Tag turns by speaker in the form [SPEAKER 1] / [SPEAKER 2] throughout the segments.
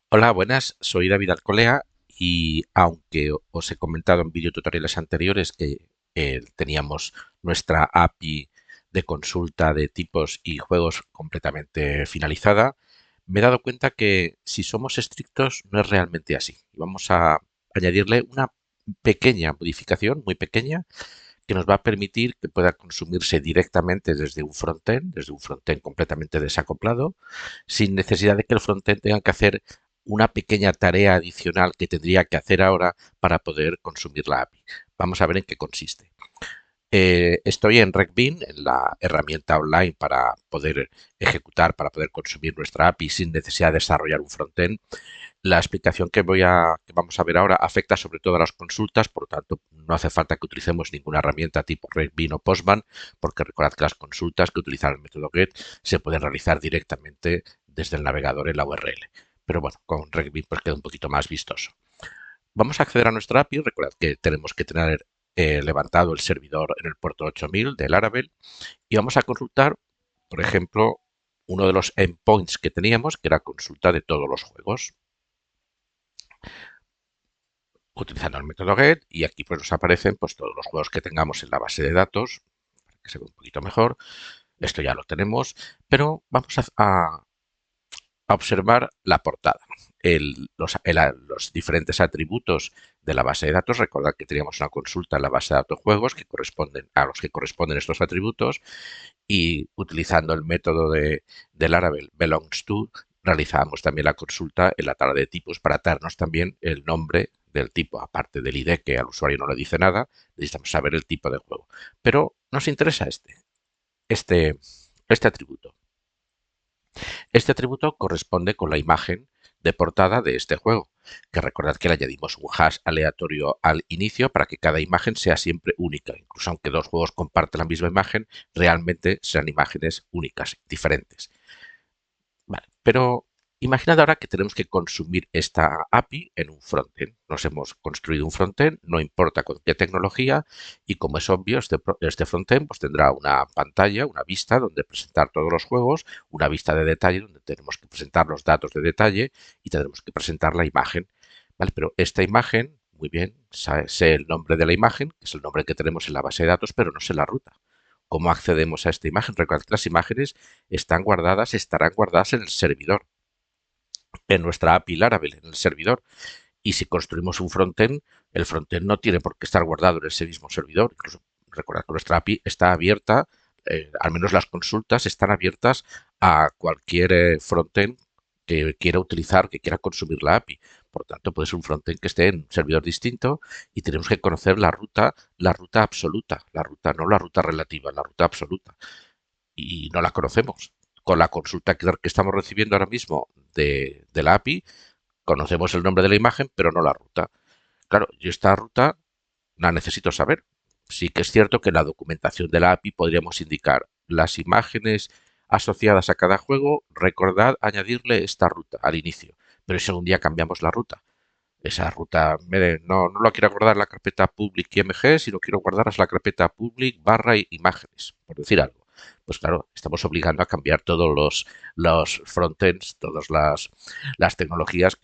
[SPEAKER 1] Hola, buenas, soy David Alcolea y aunque os he comentado en videotutoriales anteriores que teníamos nuestra API de consulta de tipos y juegos completamente finalizada, me he dado cuenta que si somos estrictos no es realmente así. Y vamos a añadirle una pequeña modificación, muy pequeña, que nos va a permitir que pueda consumirse directamente desde un frontend completamente desacoplado, sin necesidad de que el frontend tenga que hacer una pequeña tarea adicional que tendría que hacer ahora para poder consumir la API. Vamos a ver en qué consiste. Estoy en RecBean, en la herramienta online para poder ejecutar, para poder consumir nuestra API sin necesidad de desarrollar un frontend. La explicación que vamos a ver ahora afecta sobre todo a las consultas, por lo tanto no hace falta que utilicemos ninguna herramienta tipo RecBean o Postman, porque recordad que las consultas que utilizan el método GET se pueden realizar directamente desde el navegador en la URL. Pero bueno, con RecBean pues queda un poquito más vistoso. Vamos a acceder a nuestra API. Recordad que tenemos que tener levantado el servidor en el puerto 8000 del Laravel y vamos a consultar, por ejemplo, uno de los endpoints que teníamos, que era consulta de todos los juegos, utilizando el método get, y aquí pues nos aparecen pues todos los juegos que tengamos en la base de datos, para que se vea un poquito mejor. Esto ya lo tenemos, pero vamos a observar la portada. Los diferentes atributos de la base de datos. Recordad que teníamos una consulta en la base de datos juegos que corresponden a los que corresponden estos atributos, y utilizando el método de Laravel belongs to realizábamos también la consulta en la tabla de tipos para darnos también el nombre del tipo, aparte del ID que al usuario no le dice nada, necesitamos saber el tipo de juego. Pero nos interesa este, este atributo. Este atributo corresponde con la imagen de portada de este juego, que recordad que le añadimos un hash aleatorio al inicio para que cada imagen sea siempre única. Incluso aunque dos juegos comparten la misma imagen, realmente serán imágenes únicas, diferentes. Vale, pero imaginad ahora que tenemos que consumir esta API en un frontend. Nos hemos construido un frontend, no importa con qué tecnología, y como es obvio, este frontend pues tendrá una pantalla, una vista donde presentar todos los juegos, una vista de detalle donde tenemos que presentar los datos de detalle y tendremos que presentar la imagen. Vale, pero esta imagen, muy bien, sé el nombre de la imagen, que es el nombre que tenemos en la base de datos, pero no sé la ruta. ¿Cómo accedemos a esta imagen? Recordad que las imágenes estarán guardadas en el servidor, en nuestra API Laravel, en el servidor. Y si construimos un frontend, el frontend no tiene por qué estar guardado en ese mismo servidor. Incluso recordad que nuestra API está abierta, al menos las consultas están abiertas a cualquier frontend que quiera utilizar, que quiera consumir la API. Por tanto, puede ser un frontend que esté en un servidor distinto y tenemos que conocer la ruta absoluta, la ruta, no la ruta relativa, la ruta absoluta. Y no la conocemos. Con la consulta que estamos recibiendo ahora mismo de la API, conocemos el nombre de la imagen, pero no la ruta. Claro, yo esta ruta la necesito saber. Sí que es cierto que en la documentación de la API podríamos indicar las imágenes asociadas a cada juego, recordad añadirle esta ruta al inicio. Pero si algún día cambiamos la ruta, esa ruta no la quiero guardar en la carpeta public img, sino quiero guardarla en la carpeta public barra imágenes, por decir algo. Pues claro, estamos obligando a cambiar todos los frontends, todas las tecnologías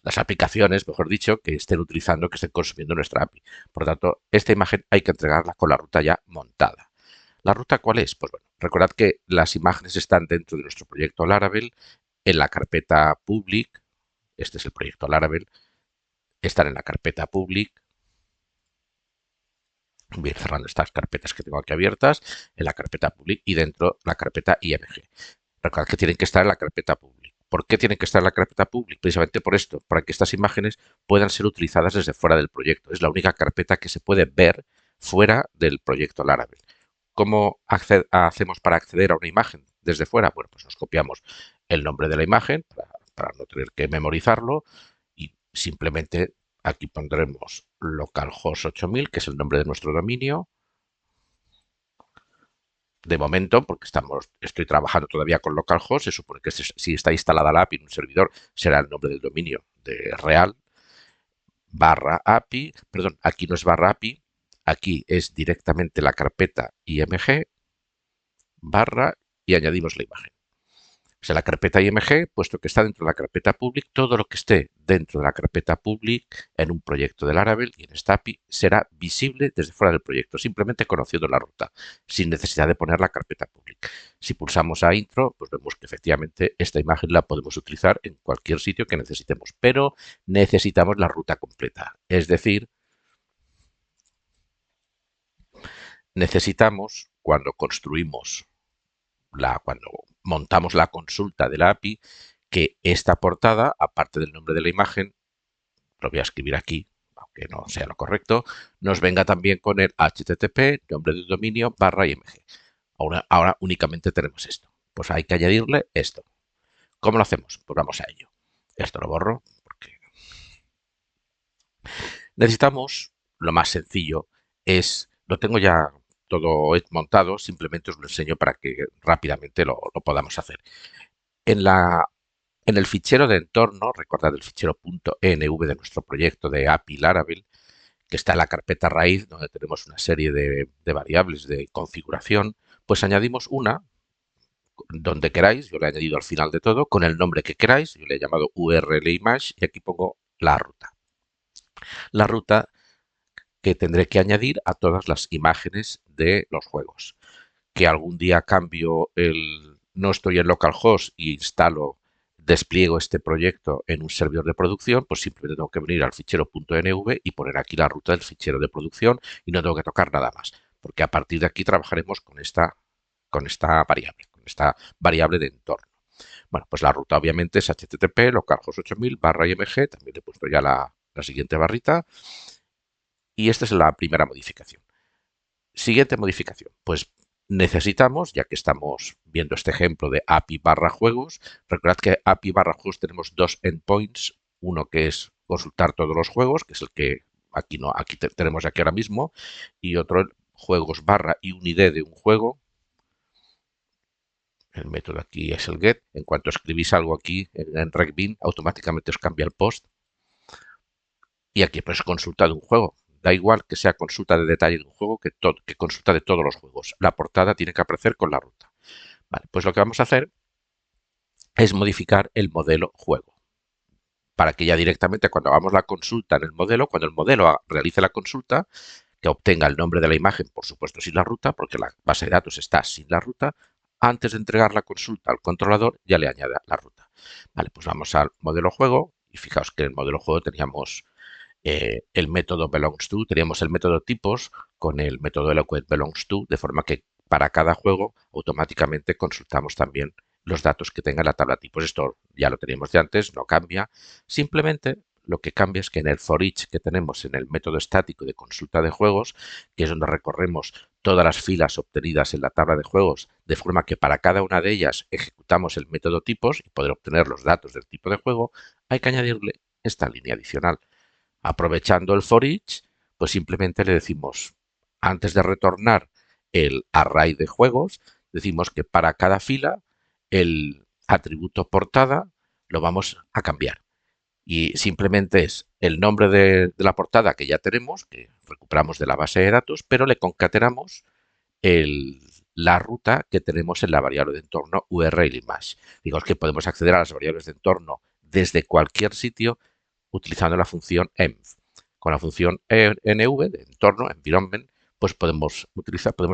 [SPEAKER 1] las aplicaciones, mejor dicho, que estén utilizando, que estén consumiendo nuestra API. Por lo tanto, esta imagen hay que entregarla con la ruta ya montada. ¿La ruta cuál es? Pues bueno, recordad que las imágenes están dentro de nuestro proyecto Laravel en la carpeta public. Este es el proyecto Laravel, están en la carpeta public. Voy a ir cerrando estas carpetas que tengo aquí abiertas, en la carpeta public y dentro la carpeta img. Recordad que tienen que estar en la carpeta public. ¿Por qué tienen que estar en la carpeta public? Precisamente por esto, para que estas imágenes puedan ser utilizadas desde fuera del proyecto. Es la única carpeta que se puede ver fuera del proyecto Laravel. ¿Cómo hacemos para acceder a una imagen desde fuera? Bueno, pues nos copiamos el nombre de la imagen para no tener que memorizarlo y simplemente aquí pondremos localhost 8000, que es el nombre de nuestro dominio. De momento, porque estoy trabajando todavía con localhost, se supone que si está instalada la API en un servidor, será el nombre del dominio de real, barra API, perdón, aquí no es barra API, aquí es directamente la carpeta IMG, barra, y añadimos la imagen. O sea, la carpeta IMG, puesto que está dentro de la carpeta public, todo lo que esté dentro de la carpeta public en un proyecto de Laravel y en esta API será visible desde fuera del proyecto, simplemente conociendo la ruta, sin necesidad de poner la carpeta public. Si pulsamos a intro, pues vemos que efectivamente esta imagen la podemos utilizar en cualquier sitio que necesitemos, pero necesitamos la ruta completa. Es decir, necesitamos, cuando montamos la consulta de la API, que esta portada, aparte del nombre de la imagen, lo voy a escribir aquí, aunque no sea lo correcto, nos venga también con el HTTP, nombre del dominio, /img. Ahora únicamente tenemos esto. Pues hay que añadirle esto. ¿Cómo lo hacemos? Pues vamos a ello. Esto lo borro porque necesitamos, lo más sencillo es, lo tengo ya todo montado, simplemente os lo enseño para que rápidamente lo podamos hacer. En el fichero de entorno, recordad el fichero .env de nuestro proyecto de API Laravel, que está en la carpeta raíz, donde tenemos una serie de variables de configuración, pues añadimos una donde queráis, yo le he añadido al final de todo, con el nombre que queráis, yo le he llamado URL image y aquí pongo la ruta. La ruta que tendré que añadir a todas las imágenes de los juegos. Que algún día no estoy en localhost y despliego este proyecto en un servidor de producción, pues simplemente tengo que venir al fichero .env y poner aquí la ruta del fichero de producción y no tengo que tocar nada más, porque a partir de aquí trabajaremos con esta variable de entorno. Bueno, pues la ruta obviamente es http localhost 8000 /img, también le he puesto ya la siguiente barrita y esta es la primera modificación. Siguiente modificación, pues necesitamos, ya que estamos viendo este ejemplo de API /juegos, recordad que API /juegos tenemos dos endpoints, uno que es consultar todos los juegos, que es el que aquí tenemos aquí ahora mismo, y otro juegos y un ID de un juego. El método aquí es el get. En cuanto escribís algo aquí en RecBean, automáticamente os cambia el post. Y aquí pues consulta de un juego. Da igual que sea consulta de detalle de un juego que consulta de todos los juegos. La portada tiene que aparecer con la ruta. Vale, pues lo que vamos a hacer es modificar el modelo juego. Para que ya directamente cuando hagamos la consulta en el modelo, cuando el modelo realice la consulta, que obtenga el nombre de la imagen, por supuesto sin la ruta, porque la base de datos está sin la ruta, antes de entregar la consulta al controlador ya le añade la ruta. Vale, pues vamos al modelo juego y fijaos que en el modelo juego teníamos el método belongs to, teníamos el método tipos con el método eloquent belongs to, de forma que para cada juego automáticamente consultamos también los datos que tenga la tabla tipos. Esto ya lo teníamos de antes, no cambia. Simplemente lo que cambia es que en el for each que tenemos en el método estático de consulta de juegos, que es donde recorremos todas las filas obtenidas en la tabla de juegos, de forma que para cada una de ellas ejecutamos el método tipos y poder obtener los datos del tipo de juego, hay que añadirle esta línea adicional. Aprovechando el for each, pues simplemente le decimos, antes de retornar el array de juegos, decimos que para cada fila el atributo portada lo vamos a cambiar. Y simplemente es el nombre de la portada que ya tenemos, que recuperamos de la base de datos, pero le concatenamos la ruta que tenemos en la variable de entorno URL image. Digamos que podemos acceder a las variables de entorno desde cualquier sitio utilizando la función env. Con la función env de entorno, environment, pues podemos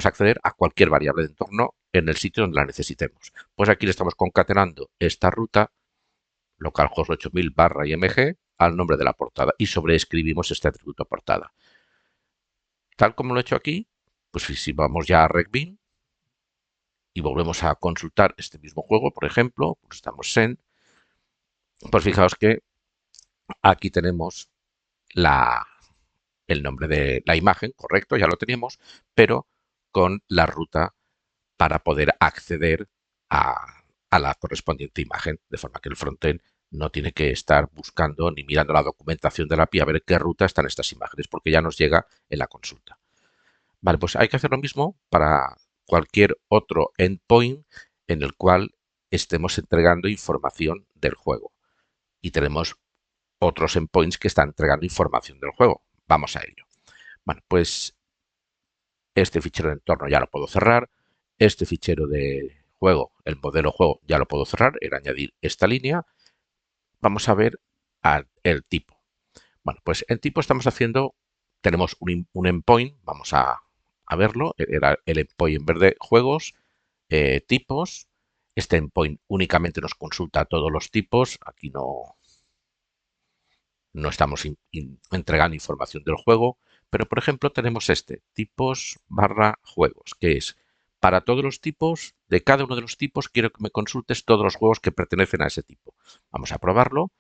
[SPEAKER 1] acceder a cualquier variable de entorno en el sitio donde la necesitemos. Pues aquí le estamos concatenando esta ruta localhost 8000 /img al nombre de la portada y sobreescribimos este atributo portada. Tal como lo he hecho aquí, pues si vamos ya a RecBean y volvemos a consultar este mismo juego, por ejemplo, pues estamos en, pues fijaos que aquí tenemos el nombre de la imagen, correcto, ya lo teníamos, pero con la ruta para poder acceder a la correspondiente imagen, de forma que el frontend no tiene que estar buscando ni mirando la documentación de la API a ver qué ruta están estas imágenes, porque ya nos llega en la consulta. Vale, pues hay que hacer lo mismo para cualquier otro endpoint en el cual estemos entregando información del juego. Y tenemos otros endpoints que están entregando información del juego. Vamos a ello. Bueno, pues este fichero de entorno ya lo puedo cerrar. Este fichero de juego, el modelo juego, ya lo puedo cerrar, era añadir esta línea. Vamos a ver el tipo. Bueno, pues en tipo estamos haciendo, tenemos un endpoint, vamos a verlo, era el endpoint en verde juegos, tipos. Este endpoint únicamente nos consulta todos los tipos, aquí no estamos entregando información del juego, pero por ejemplo tenemos este, tipos barra juegos, que es para todos los tipos, de cada uno de los tipos quiero que me consultes todos los juegos que pertenecen a ese tipo. Vamos a probarlo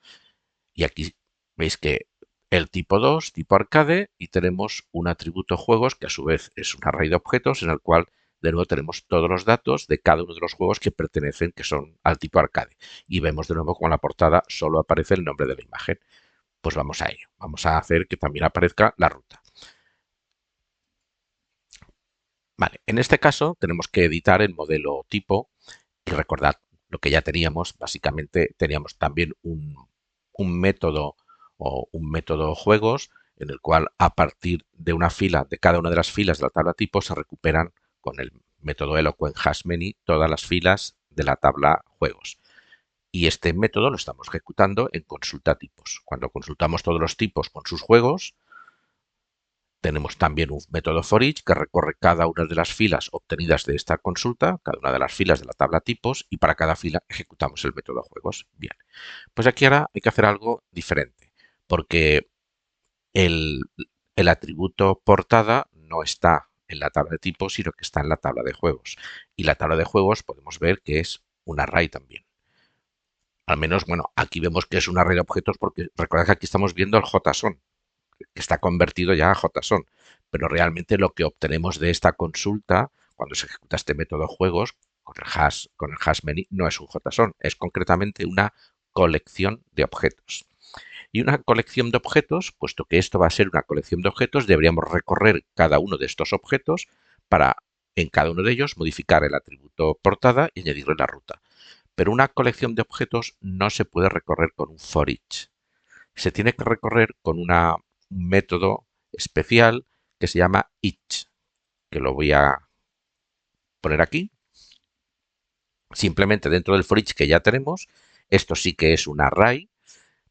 [SPEAKER 1] y aquí veis que el tipo 2, tipo arcade, y tenemos un atributo juegos que a su vez es un array de objetos en el cual de nuevo tenemos todos los datos de cada uno de los juegos que pertenecen, que son al tipo arcade. Y vemos de nuevo como en la portada solo aparece el nombre de la imagen. Pues vamos a ello. Vamos a hacer que también aparezca la ruta. Vale, en este caso tenemos que editar el modelo tipo y recordad lo que ya teníamos. Básicamente teníamos también un método o un método juegos en el cual a partir de una fila, de cada una de las filas de la tabla tipo, se recuperan con el método eloquent hashmany todas las filas de la tabla juegos. Y este método lo estamos ejecutando en consulta tipos. Cuando consultamos todos los tipos con sus juegos, tenemos también un método for each que recorre cada una de las filas obtenidas de esta consulta, cada una de las filas de la tabla tipos, y para cada fila ejecutamos el método juegos. Bien, pues aquí ahora hay que hacer algo diferente, porque el, el atributo portada no está en la tabla de tipos, sino que está en la tabla de juegos. Y la tabla de juegos podemos ver que es un array también. Al menos, bueno, aquí vemos que es un array de objetos porque recordad que aquí estamos viendo el JSON, que está convertido ya a JSON, pero realmente lo que obtenemos de esta consulta cuando se ejecuta este método juegos con el hash many no es un JSON, es concretamente una colección de objetos. Y una colección de objetos, puesto que esto va a ser una colección de objetos, deberíamos recorrer cada uno de estos objetos para en cada uno de ellos modificar el atributo portada y añadirle la ruta. Pero una colección de objetos no se puede recorrer con un for each. Se tiene que recorrer con un método especial que se llama each, que lo voy a poner aquí. Simplemente dentro del for each que ya tenemos, esto sí que es un array,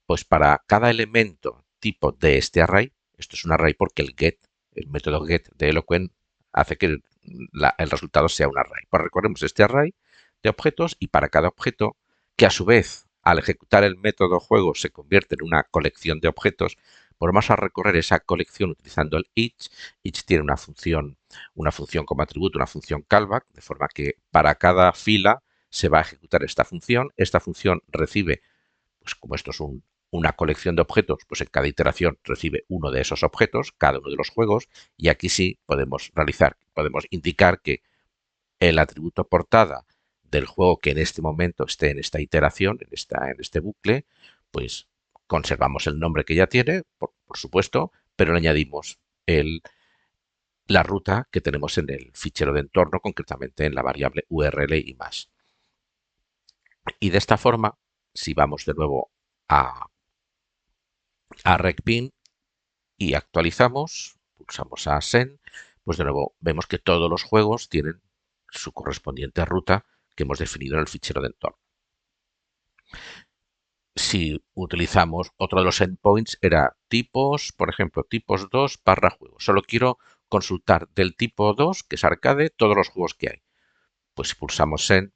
[SPEAKER 1] pues para cada elemento tipo de este array, esto es un array porque el método get de Eloquent hace que el resultado sea un array. Pues recorremos este array de objetos y para cada objeto, que a su vez al ejecutar el método juego se convierte en una colección de objetos, pues vamos a recorrer esa colección utilizando el each. Each tiene una función como atributo, una función callback, de forma que para cada fila se va a ejecutar esta función. Esta función recibe, pues como esto es una colección de objetos, pues en cada iteración recibe uno de esos objetos, cada uno de los juegos, y aquí sí podemos indicar que el atributo portada del juego que en este momento esté en esta iteración, en este bucle, pues conservamos el nombre que ya tiene, por supuesto, pero le añadimos la ruta que tenemos en el fichero de entorno, concretamente en la variable URL y más. Y de esta forma, si vamos de nuevo a RecBin y actualizamos, pulsamos a Send, pues de nuevo vemos que todos los juegos tienen su correspondiente ruta que hemos definido en el fichero de entorno. Si utilizamos otro de los endpoints era tipos, por ejemplo, tipos 2 barra juegos. Solo quiero consultar del tipo 2, que es arcade, todos los juegos que hay. Pues si pulsamos Send,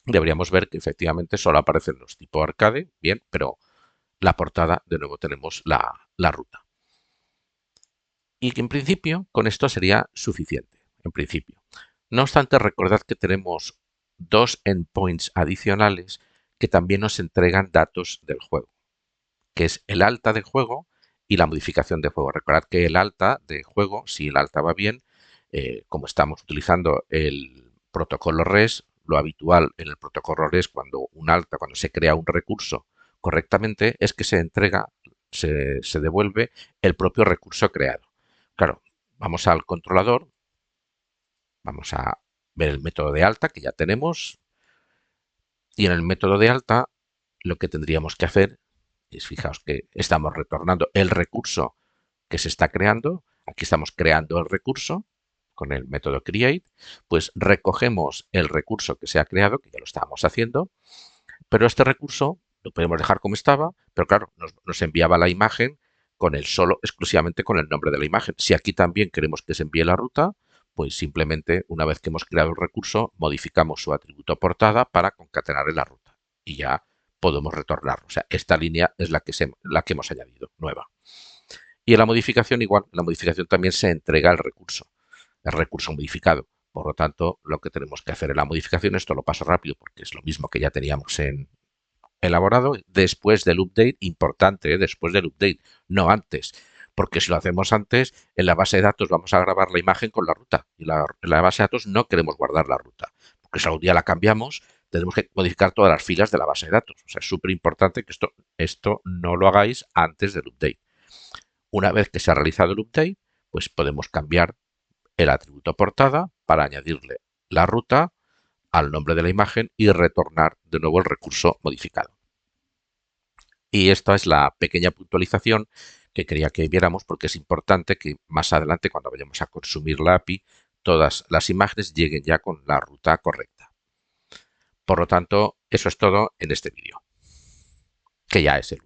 [SPEAKER 1] deberíamos ver que efectivamente solo aparecen los tipo arcade, bien, pero la portada, de nuevo tenemos la ruta. Y que en principio con esto sería suficiente, en principio. No obstante, recordad que tenemos dos endpoints adicionales que también nos entregan datos del juego, que es el alta de juego y la modificación de juego. Recordad que el alta de juego, si el alta va bien, como estamos utilizando el protocolo REST, lo habitual en el protocolo REST cuando se crea un recurso correctamente, es que se entrega, se devuelve el propio recurso creado. Claro, vamos al controlador, vamos a ver el método de alta que ya tenemos y en el método de alta lo que tendríamos que hacer es, fijaos que estamos retornando el recurso que se está creando, aquí estamos creando el recurso, con el método create, pues recogemos el recurso que se ha creado, que ya lo estábamos haciendo, pero este recurso lo podemos dejar como estaba, pero claro, nos enviaba la imagen con el solo, exclusivamente con el nombre de la imagen. Si aquí también queremos que se envíe la ruta, pues simplemente una vez que hemos creado el recurso, modificamos su atributo portada para concatenar en la ruta y ya podemos retornar. O sea, esta línea es la que hemos añadido, nueva. Y en la modificación igual, en la modificación también se entrega el recurso modificado. Por lo tanto, lo que tenemos que hacer en la modificación, esto lo paso rápido porque es lo mismo que ya teníamos elaborado, después del update, importante, después del update, no antes. Porque si lo hacemos antes, en la base de datos vamos a grabar la imagen con la ruta. Y en la base de datos no queremos guardar la ruta. Porque si algún día la cambiamos, tenemos que modificar todas las filas de la base de datos. O sea, es súper importante que esto no lo hagáis antes del update. Una vez que se ha realizado el update, pues podemos cambiar el atributo portada para añadirle la ruta al nombre de la imagen y retornar de nuevo el recurso modificado. Y esta es la pequeña puntualización que quería que viéramos porque es importante que más adelante, cuando vayamos a consumir la API, todas las imágenes lleguen ya con la ruta correcta. Por lo tanto, eso es todo en este vídeo, que ya es el